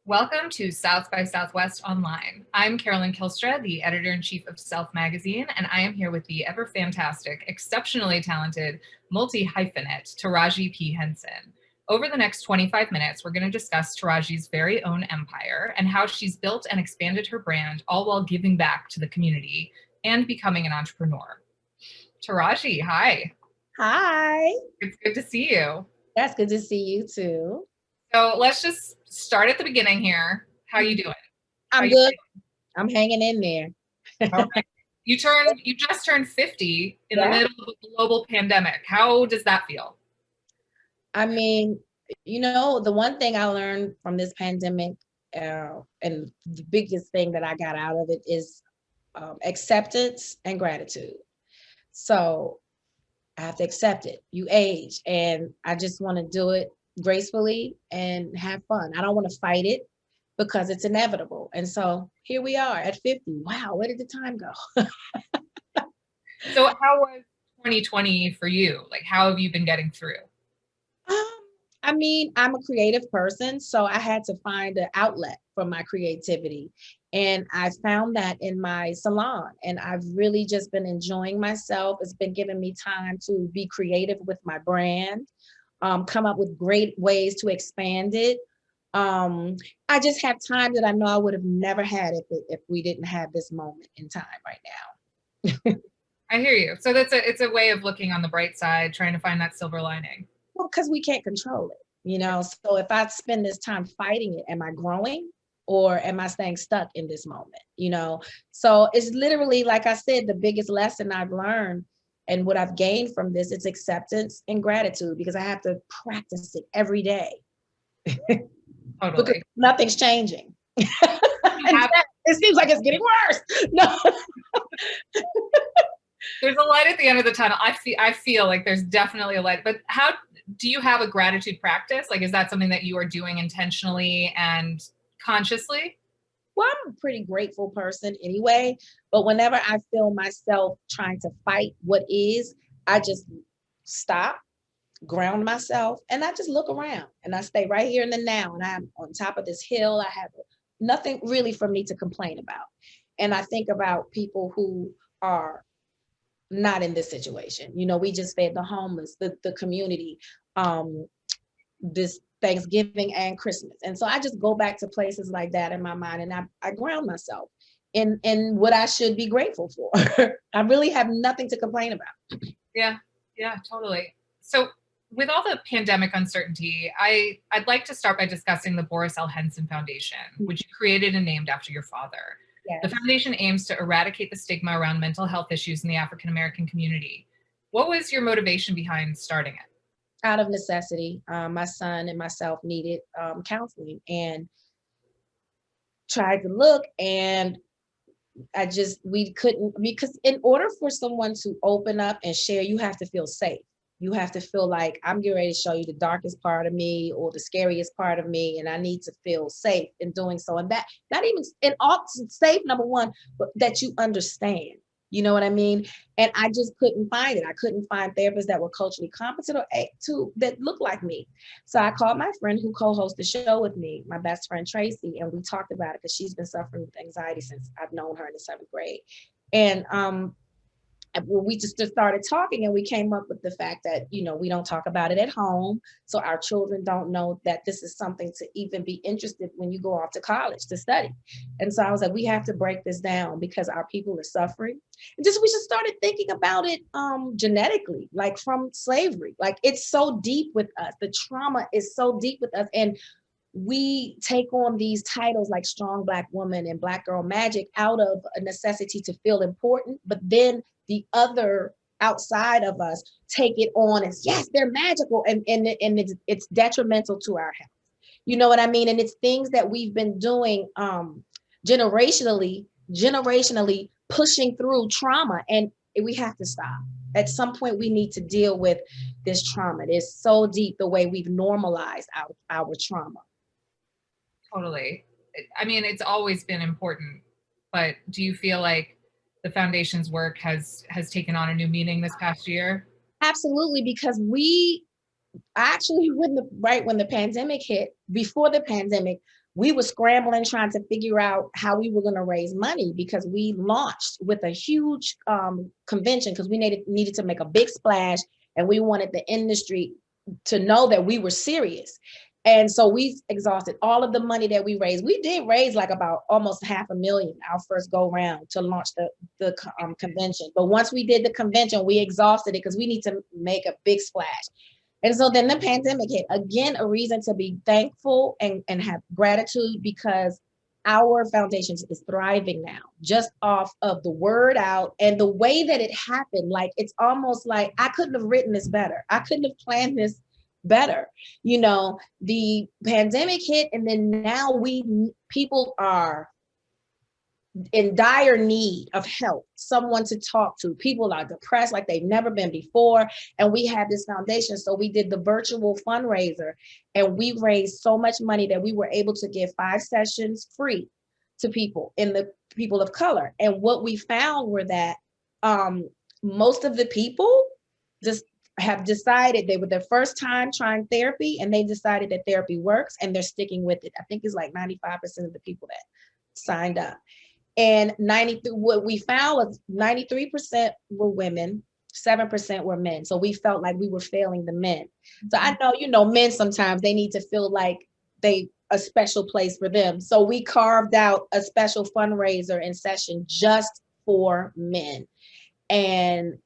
Welcome to South by Southwest Online. I'm Carolyn Kylstra, the editor-in-chief of Self Magazine, and I am here with the ever-fantastic, exceptionally talented, multi-hyphenate, Taraji P. Henson. Over the next 25 minutes, we're going to discuss Taraji's very own empire and how she's built and expanded her brand, all while giving back to the community and becoming an entrepreneur. Taraji, hi. Hi. It's good to see you. That's good to see you too. So let's just start at the beginning here. How you doing? I'm good. I'm hanging in there. Okay. You just turned 50 in the middle of a global pandemic. How does that feel? I mean, the one thing I learned from this pandemic, and the biggest thing that I got out of it is acceptance and gratitude. So I have to accept it. You age, and I just want to do it gracefully and have fun. I don't want to fight it because it's inevitable. And so here we are at 50. Wow, where did the time go? So how was 2020 for you? Like, how have you been getting through? I mean, I'm a creative person, so I had to find an outlet for my creativity. And I found that in my salon, and I've really just been enjoying myself. It's been giving me time to be creative with my brand, come up with great ways to expand it. I just have time that I know I would have never had if we didn't have this moment in time right now. I hear you. So it's a way of looking on the bright side, trying to find that silver lining. Well, because we can't control it, So if I spend this time fighting it, am I growing or am I staying stuck in this moment? So it's literally, like I said, the biggest lesson I've learned and what I've gained from this is acceptance and gratitude, because I have to practice it every day. Totally. Because nothing's changing. It seems like it's getting worse. No. There's a light at the end of the tunnel. I feel like there's definitely a light, but how do you have a gratitude practice? Like, is that something that you are doing intentionally and consciously? Well, I'm a pretty grateful person anyway, but whenever I feel myself trying to fight what is, I just stop, ground myself, and I just look around and I stay right here in the now. And I'm on top of this hill. I have nothing really for me to complain about. And I think about people who are not in this situation. We just fed the homeless, the community, this Thanksgiving and Christmas. And so I just go back to places like that in my mind, and I ground myself in what I should be grateful for. I really have nothing to complain about. Yeah, totally. So with all the pandemic uncertainty, I'd like to start by discussing the Boris Henson Foundation, which you created and named after your father. Yes. The foundation aims to eradicate the stigma around mental health issues in the African-American community. What was your motivation behind starting it? Out of necessity. My son and myself needed counseling, and tried to look, and we couldn't, because in order for someone to open up and share, you have to feel safe. You have to feel like I'm getting ready to show you the darkest part of me or the scariest part of me, and I need to feel safe in doing so. And that, not even in all safe, number one, but that you understand. You know what I mean? And I just couldn't find it. I couldn't find therapists that were culturally competent or that looked like me. So I called my friend who co-hosts the show with me, my best friend Tracy, and we talked about it because she's been suffering with anxiety since I've known her in the 7th grade. And we just started talking, and we came up with the fact that, we don't talk about it at home. So our children don't know that this is something to even be interested when you go off to college to study. And so I was like, we have to break this down because our people are suffering. And we just started thinking about it genetically, like from slavery. Like, it's so deep with us. The trauma is so deep with us. And we take on these titles like Strong Black Woman and Black Girl Magic out of a necessity to feel important, but then the other outside of us take it on as, yes, they're magical, and it's detrimental to our health. You know what I mean? And it's things that we've been doing generationally pushing through trauma, and we have to stop. At some point, we need to deal with this trauma. It's so deep the way we've normalized our trauma. Totally. I mean, it's always been important, but do you feel like the foundation's work has taken on a new meaning this past year? Absolutely, because we actually, when the pandemic hit, before the pandemic, we were scrambling trying to figure out how we were going to raise money, because we launched with a huge convention, because we needed to make a big splash, and we wanted the industry to know that we were serious. And so we exhausted all of the money that we raised. We did raise like about almost $500,000 our first go round to launch the convention. But once we did the convention, we exhausted it because we need to make a big splash. And so then the pandemic hit. Again, a reason to be thankful and have gratitude, because our foundation is thriving now, just off of the word out and the way that it happened. Like, it's almost like I couldn't have written this better. I couldn't have planned this better. You know, the pandemic hit, and then now people are in dire need of help, someone to talk to. People are depressed like they've never been before. And we had this foundation. So we did the virtual fundraiser, and we raised so much money that we were able to give 5 sessions free to people of color. And what we found were that most of the people just have decided, they were their first time trying therapy, and they decided that therapy works, and they're sticking with it. I think it's like 95% of the people that signed up. And what we found was 93% were women, 7% were men. So we felt like we were failing the men. So I know, men sometimes they need to feel like a special place for them. So we carved out a special fundraiser and session just for men. And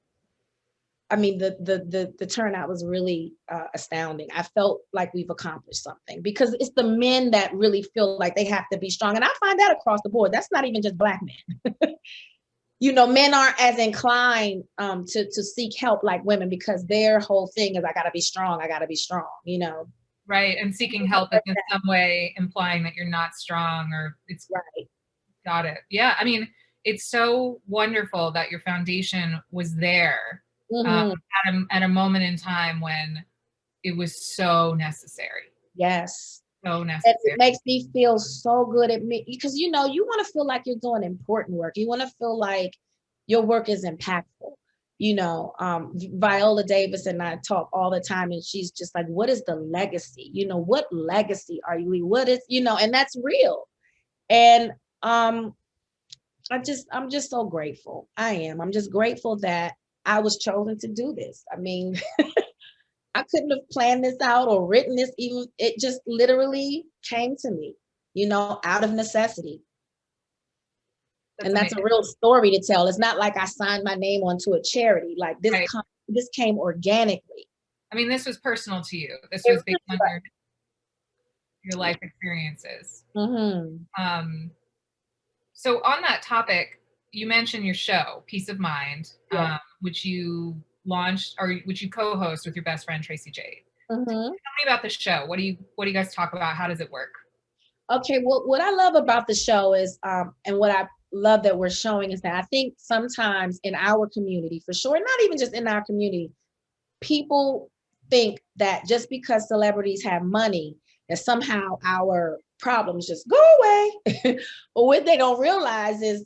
I mean, the turnout was really astounding. I felt like we've accomplished something, because it's the men that really feel like they have to be strong. And I find that across the board. That's not even just Black men. Men aren't as inclined to seek help like women, because their whole thing is, I got to be strong. I got to be strong, Right. And seeking help is in some way implying that you're not strong, or it's right. Got it. Yeah. I mean, it's so wonderful that your foundation was there at a moment in time when it was so necessary. Yes. So necessary. And it makes me feel so good at me, because you want to feel like you're doing important work. You want to feel like your work is impactful. Viola Davis and I talk all the time, and she's just like, what is the legacy? What legacy are you leaving? What is, and that's real. And I'm just so grateful. I'm just grateful that I was chosen to do this. I mean, I couldn't have planned this out or written this, even it just literally came to me, out of necessity. And that's a real story to tell. It's not like I signed my name onto a charity. Like this, right. This came organically. I mean, this was personal to you. This was based on your life experiences. Mm-hmm. So on that topic, you mentioned your show, Peace of Mind, yeah. Which you launched, or which you co-host with your best friend Tracy Jade. Mm-hmm. Tell me about the show. What do you guys talk about? How does it work? Okay, well, what I love about the show is, and what I love that we're showing is that I think sometimes in our community, for sure, not even just in our community, people think that just because celebrities have money, that somehow our problems just go away. But what they don't realize is,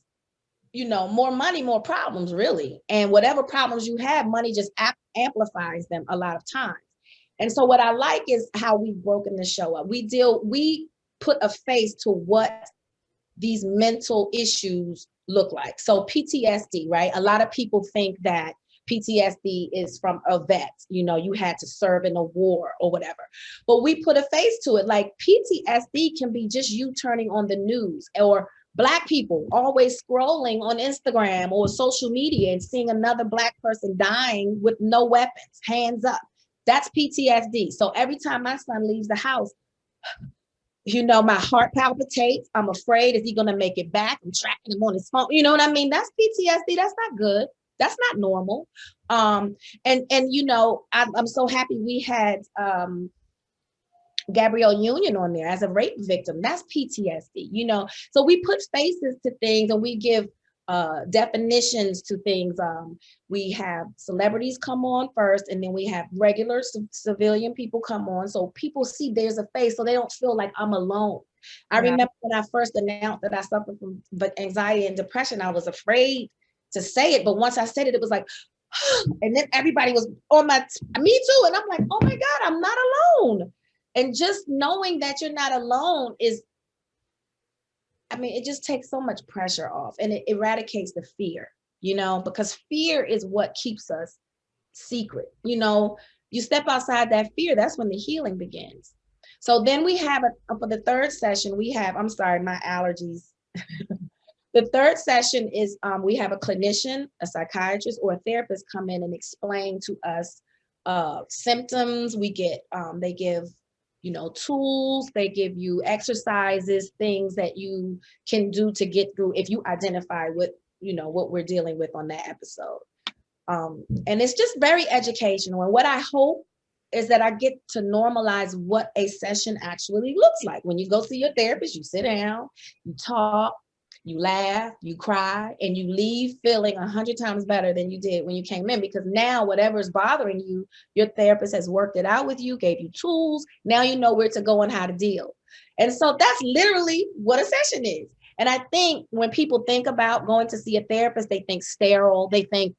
more money, more problems, really. And whatever problems you have, money just amplifies them a lot of times. And so what I like is how we've broken the show up. We put a face to what these mental issues look like. So PTSD, right? A lot of people think that PTSD is from a vet, you had to serve in a war or whatever. But we put a face to it. Like PTSD can be just you turning on the news, or Black people always scrolling on Instagram or social media and seeing another Black person dying with no weapons, hands up. That's PTSD. So every time my son leaves the house, my heart palpitates. I'm afraid, is he going to make it back? I'm tracking him on his phone. You know what I mean? That's PTSD. That's not good. That's not normal. I'm so happy we had Gabrielle Union on there as a rape victim. That's PTSD, So we put faces to things, and we give definitions to things. We have celebrities come on first, and then we have regular civilian people come on, so people see there's a face, so they don't feel like I'm alone. I remember when I first announced that I suffered from anxiety and depression, I was afraid to say it, but once I said it, it was like, And then everybody was on me too. And I'm like, oh my God, I'm not alone. And just knowing that you're not alone it just takes so much pressure off, and it eradicates the fear, because fear is what keeps us secret. You step outside that fear, that's when the healing begins. So then we have for the third session, I'm sorry, my allergies. The third session is we have a clinician, a psychiatrist, or a therapist come in and explain to us symptoms. They give tools, they give you exercises, things that you can do to get through if you identify with what we're dealing with on that episode. And it's just very educational. And what I hope is that I get to normalize what a session actually looks like. When you go see your therapist, you sit down, you talk, you laugh, you cry, and you leave feeling 100 times better than you did when you came in, because now whatever is bothering you, your therapist has worked it out with you, gave you tools. Now you know where to go and how to deal. And so that's literally what a session is. And I think when people think about going to see a therapist, they think sterile, they think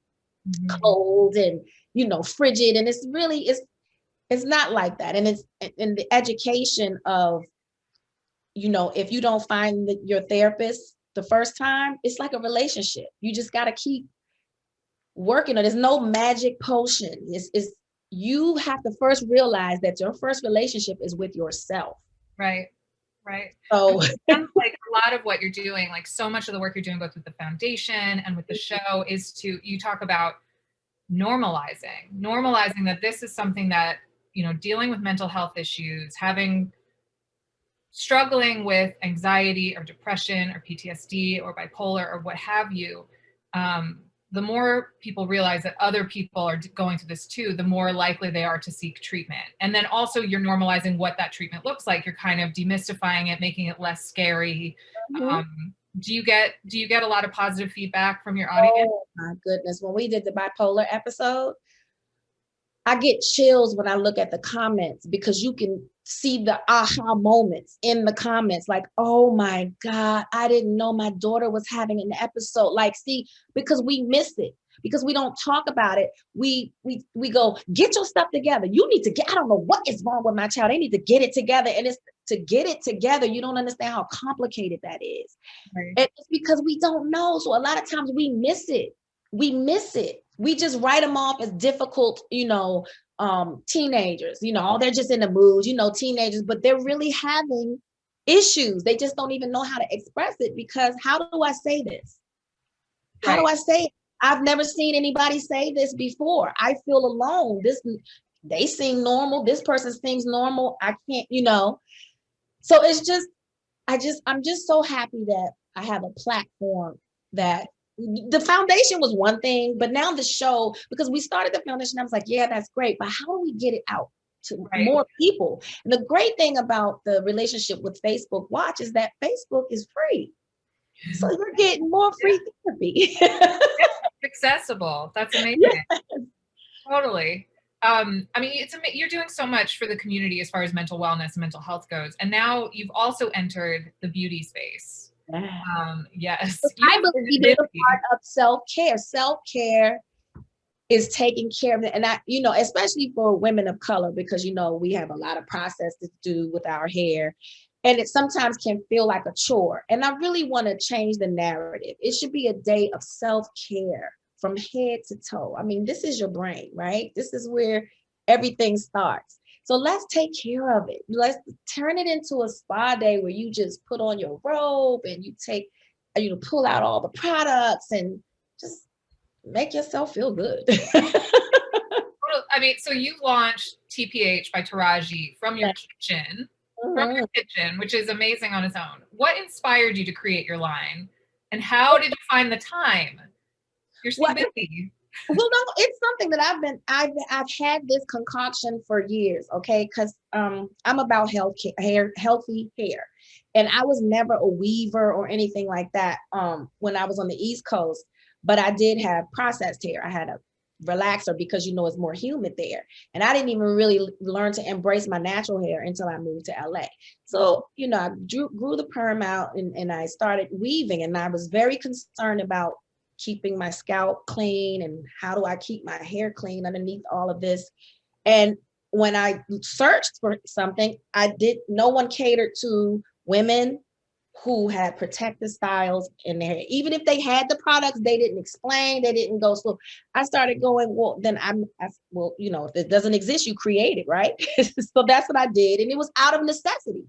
cold and, frigid. And it's not like that. And it's in the education of, if you don't find your therapist the first time, it's like a relationship. You just got to keep working on it. There's no magic potion. You have to first realize that your first relationship is with yourself. Right. So like a lot of what you're doing, like so much of the work you're doing both with the foundation and with the show is you talk about normalizing that this is something that, dealing with mental health issues, struggling with anxiety or depression or PTSD or bipolar or what have you, the more people realize that other people are going through this too, the more likely they are to seek treatment. And then also you're normalizing what that treatment looks like. You're kind of demystifying it, making it less scary. Do you get a lot of positive feedback from your audience? Oh my goodness. When we did the bipolar episode, I get chills when I look at the comments, because you can see the aha moments in the comments. Like, oh my God, I didn't know my daughter was having an episode. Like, see, because we miss it, because we don't talk about it. We go, get your stuff together. I don't know what is wrong with my child. They need to get it together. And it's to get it together. You don't understand how complicated that is. Right. And it's because we don't know. So a lot of times we miss it. We just write them off as difficult, teenagers, they're just in the mood, teenagers, but they're really having issues. They just don't even know how to express it, because how do I say this? How do I say it? I've never seen anybody say this before. I feel alone. They seem normal. This person seems normal. I can't, So I'm just so happy that I have a platform that the foundation was one thing, but now the show, because we started the foundation, I was like, yeah, that's great, but how do we get it out to more people? And the great thing about the relationship with Facebook Watch is that Facebook is free. So you're getting more free therapy. It's accessible. That's amazing. Yes. Totally. You're doing so much for the community as far as mental wellness and mental health goes. And now you've also entered the beauty space. Yes. I believe it's a part of self-care. Self-care is taking care of it. And especially for women of color, because, we have a lot of process to do with our hair, and it sometimes can feel like a chore. And I really want to change the narrative. It should be a day of self-care from head to toe. This is your brain, right? This is where everything starts. So let's take care of it. Let's turn it into a spa day where you just put on your robe and you pull out all the products and just make yourself feel good. So you launched TPH by Taraji from your kitchen, which is amazing on its own. What inspired you to create your line, and how did you find the time? You're so busy. Well, no, it's something that I've had this concoction for years, okay? Because I'm about healthy hair, and I was never a weaver or anything like that when I was on the East Coast. But I did have processed hair. I had a relaxer because it's more humid there, and I didn't even really learn to embrace my natural hair until I moved to LA. So I grew the perm out and I started weaving, and I was very concerned about keeping my scalp clean and how do I keep my hair clean underneath all of this. And when I searched for something, no one catered to women who had protective styles in their hair. Even if they had the products, they didn't explain, they didn't go slow. I started going, well, then well, you know, if it doesn't exist, you create it, right? So that's what I did. And it was out of necessity.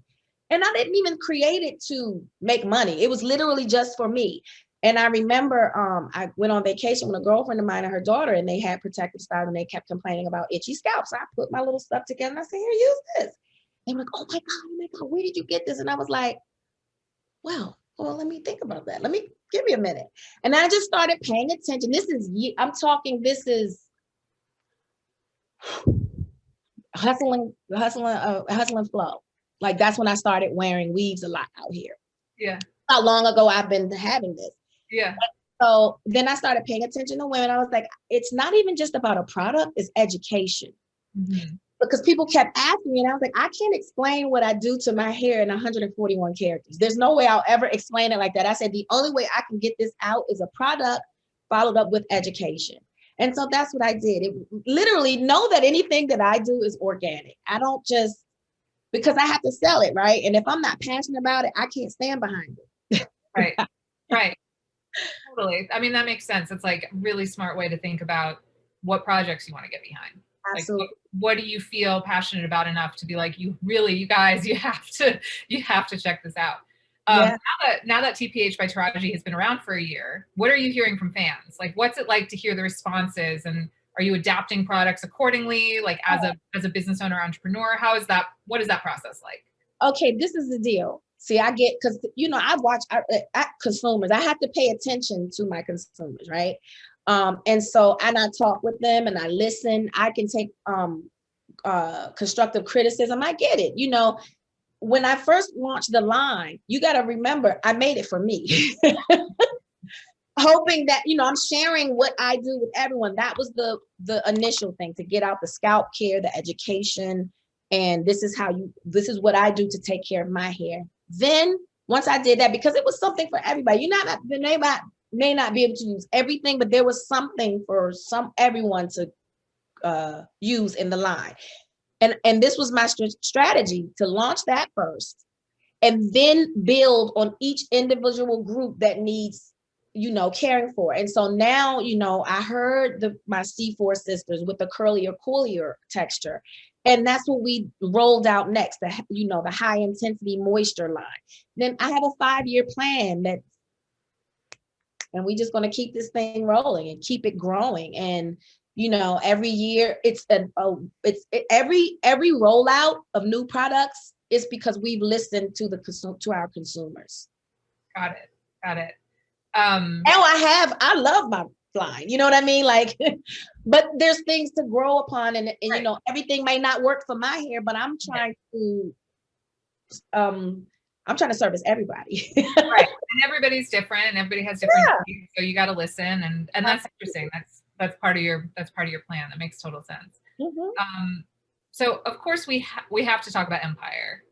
And I didn't even create it to make money. It was literally just for me. And I remember I went on vacation with a girlfriend of mine and her daughter, and they had protective styles and they kept complaining about itchy scalps. So I put my little stuff together and I said, here, use this. They were like, oh my God, where did you get this? And I was like, well, let me think about that. Give me a minute. And I just started paying attention. This is hustling flow. Like that's when I started wearing weaves a lot out here. Yeah. How long ago I've been having this. Yeah. So then I started paying attention to women. I was like, it's not even just about a product, it's education. Mm-hmm. Because people kept asking me, and I was like, I can't explain what I do to my hair in 141 characters. There's no way I'll ever explain it like that. I said, the only way I can get this out is a product followed up with education. And so that's what I did. Literally know that anything that I do is organic. I don't just, because I have to sell it, right? And if I'm not passionate about it, I can't stand behind it. Right, right. Totally. I mean, that makes sense. It's like a really smart way to think about what projects you want to get behind. Absolutely. Like, what do you feel passionate about enough to be like, you guys, you have to check this out. Now that TPH by Taraji has been around for a year, what are you hearing from fans? Like, what's it like to hear the responses, and are you adapting products accordingly? Like as a business owner, entrepreneur, what is that process like? Okay, this is the deal. See, I get, because, you know, I consumers, I have to pay attention to my consumers, right? And I talk with them and I listen. I can take constructive criticism. I get it. You know, when I first launched the line, you got to remember, I made it for me. Hoping that, you know, I'm sharing what I do with everyone. That was the initial thing, to get out the scalp care, the education, and this is what I do to take care of my hair. Then once I did that, because it was something for everybody, may not be able to use everything, but there was something for everyone to use in the line. And this was my strategy, to launch that first and then build on each individual group that needs, you know, caring for. And so now, you know, I heard my C4 sisters with the curlier, coolier texture. And that's what we rolled out next, the high intensity moisture line. Then I have a 5-year plan and we just going to keep this thing rolling and keep it growing. And, you know, every year every rollout of new products is because we've listened to our consumers. Got it. Now I love my line, you know what I mean? Like, but there's things to grow upon, and right. You know, everything may not work for my hair, but I'm trying to service everybody. Right. And everybody's different, and everybody has different needs, so you got to listen, and that's interesting. That's part of your plan. That makes total sense. Mm-hmm. So of course we have to talk about Empire.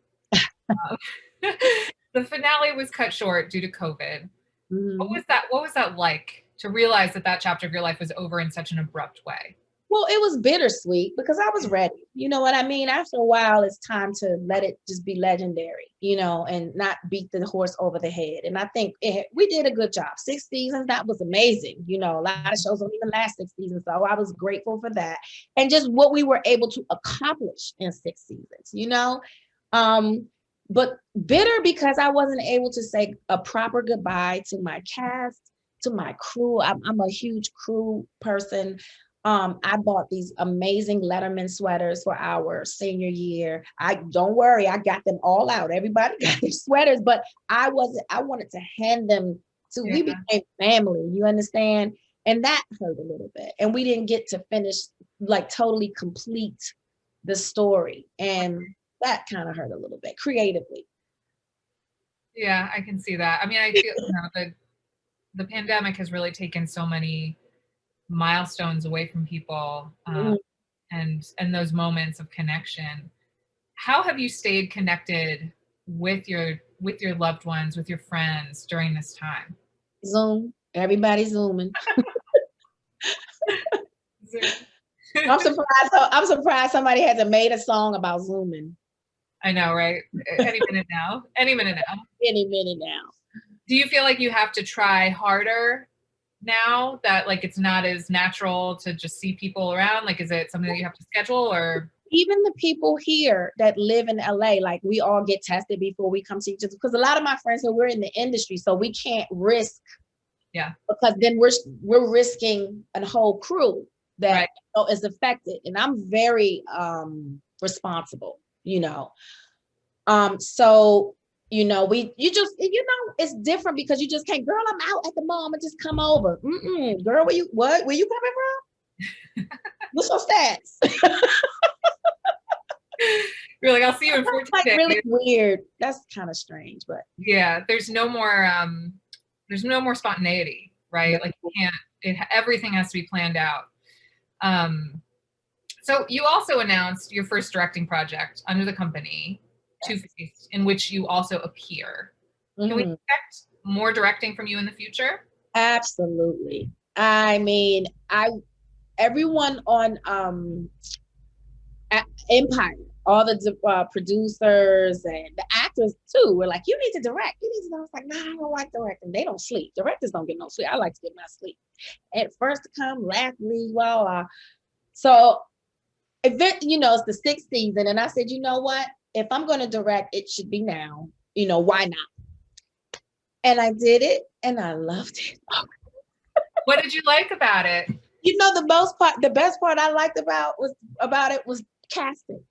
The finale was cut short due to COVID. Mm-hmm. What was that like, to realize that chapter of your life was over in such an abrupt way? Well, it was bittersweet because I was ready. You know what I mean? After a while, it's time to let it just be legendary, you know, and not beat the horse over the head. And I think we did a good job. 6 seasons, that was amazing. You know, a lot of shows don't even last 6 seasons. So I was grateful for that. And just what we were able to accomplish in 6 seasons, you know? But bitter because I wasn't able to say a proper goodbye to my cast, to my crew. I'm a huge crew person. I bought these amazing Letterman sweaters for our senior year. Don't worry, I got them all out. Everybody got their sweaters, but I wanted to hand them to, we became family, you understand? And that hurt a little bit. And we didn't get to finish, like totally complete the story. And that kind of hurt a little bit creatively. Yeah, I can see that. I mean, I feel the pandemic has really taken so many milestones away from people, and those moments of connection. How have you stayed connected with your loved ones, with your friends during this time? Zoom. Everybody's Zooming. Zoom. I'm surprised somebody hasn't made a song about Zooming. I know, right? Any minute now. Any minute now. Any minute now. Do you feel like you have to try harder now that like it's not as natural to just see people around? Like, is it something that you have to schedule or? Even the people here that live in LA, like we all get tested before we come see each other. Because a lot of my friends, so we're in the industry, so we can't risk. Yeah. Because then we're risking a whole crew that is affected, and I'm very responsible, you know. So you know, it's different because you just can't. Girl, I'm out at the mall and just come over. Girl, where you coming from? What's your stats? You're like, I'll see you in 14 like days. Really weird. That's kind of strange, but yeah, there's no more spontaneity, right? No. Like you can't. Everything has to be planned out. So you also announced your first directing project under the company, Two-Faced, in which you also appear. Can we expect more directing from you in the future? Absolutely. I mean, everyone on Empire, all the producers and the actors too, were like, "You need to direct. You need to." I was like, "Nah, I don't like directing. They don't sleep. Directors don't get no sleep. I like to get my sleep. At first to come, last to leave, blah, blah." So, it's the sixth season, and I said, you know what? If I'm going to direct, it should be now. You know, why not? And I did it, and I loved it. What did you like about it? You know, the best part I liked about it was casting.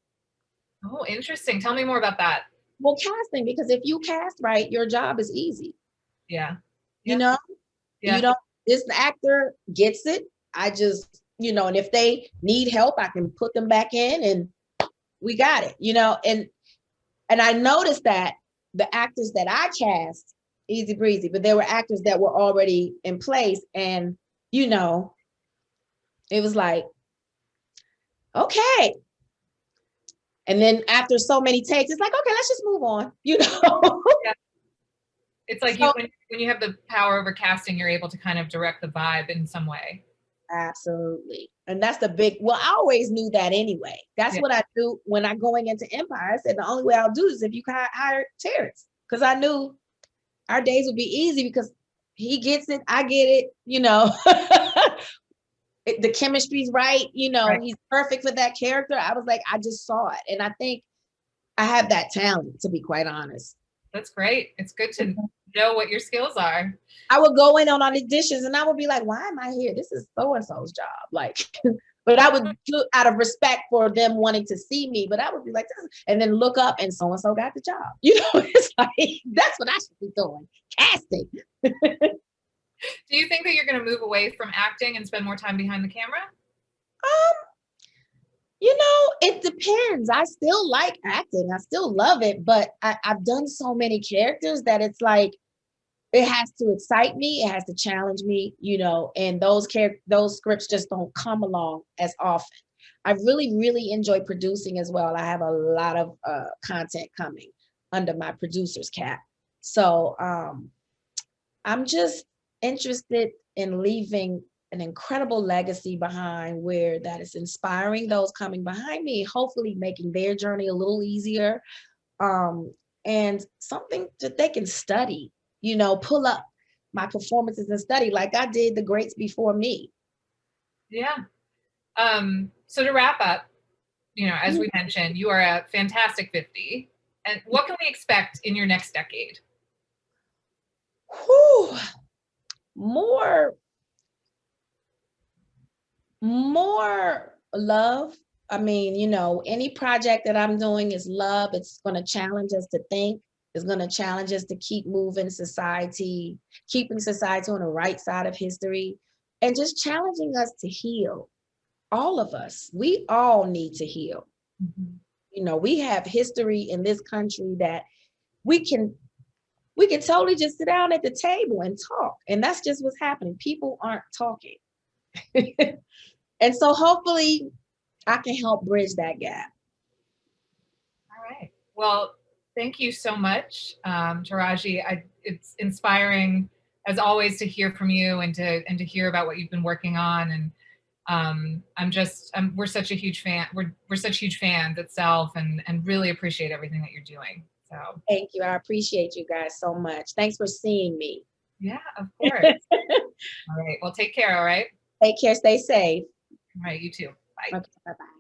Oh, interesting. Tell me more about that. Well, casting, because if you cast right, your job is easy. Yeah. You know, this actor gets it. I just, and if they need help, I can put them back in and we got it, and I noticed that the actors that I cast, easy breezy, but there were actors that were already in place, and it was like, okay. And then after so many takes, it's like, okay, let's just move on, Yeah. It's like when you have the power over casting, you're able to kind of direct the vibe in some way. Absolutely. And that's I always knew that anyway. That's what I do when I'm going into Empire. I said, the only way I'll do is if you hire Terrence, because I knew our days would be easy because he gets it, I get it, the chemistry's right, he's perfect for that character. I was like, I just saw it. And I think I have that talent, to be quite honest. That's great. It's good to know what your skills are. I would go in on auditions and I would be like, why am I here? This is so-and-so's job. Like, but I would do out of respect for them wanting to see me, but I would be like, this, and then look up and so-and-so got the job. It's like, that's what I should be doing, casting. Do you think that you're going to move away from acting and spend more time behind the camera? It depends. I still like acting. I still love it, but I've done so many characters that it's like, it has to excite me. It has to challenge me, and those scripts just don't come along as often. I really, really enjoy producing as well. I have a lot of content coming under my producer's cap. So I'm just interested in leaving an incredible legacy behind where that is inspiring those coming behind me, hopefully making their journey a little easier, and something that they can study, pull up my performances and study like I did the greats before me. Yeah. So to wrap up, as we mentioned, you are a fantastic 50. And what can we expect in your next decade? Whew. More love. I mean, any project that I'm doing is love. It's going to challenge us to think. It's going to challenge us to keep moving society, keeping society on the right side of history, and just challenging us to heal. All of us, we all need to heal. Mm-hmm. We have history in this country that we can totally just sit down at the table and talk. And that's just what's happening. People aren't talking. And so hopefully I can help bridge that gap. All right. Well, thank you so much, Taraji. It's inspiring as always, to hear from you and to hear about what you've been working on. And we're such a huge fan. We're such huge fans itself, and really appreciate everything that you're doing. So Thank you. I appreciate you guys so much. Thanks for seeing me. yeah, of course. All right. Well, take care. All right. Take care. Stay safe. All right. You too. Bye. Okay. Bye-bye.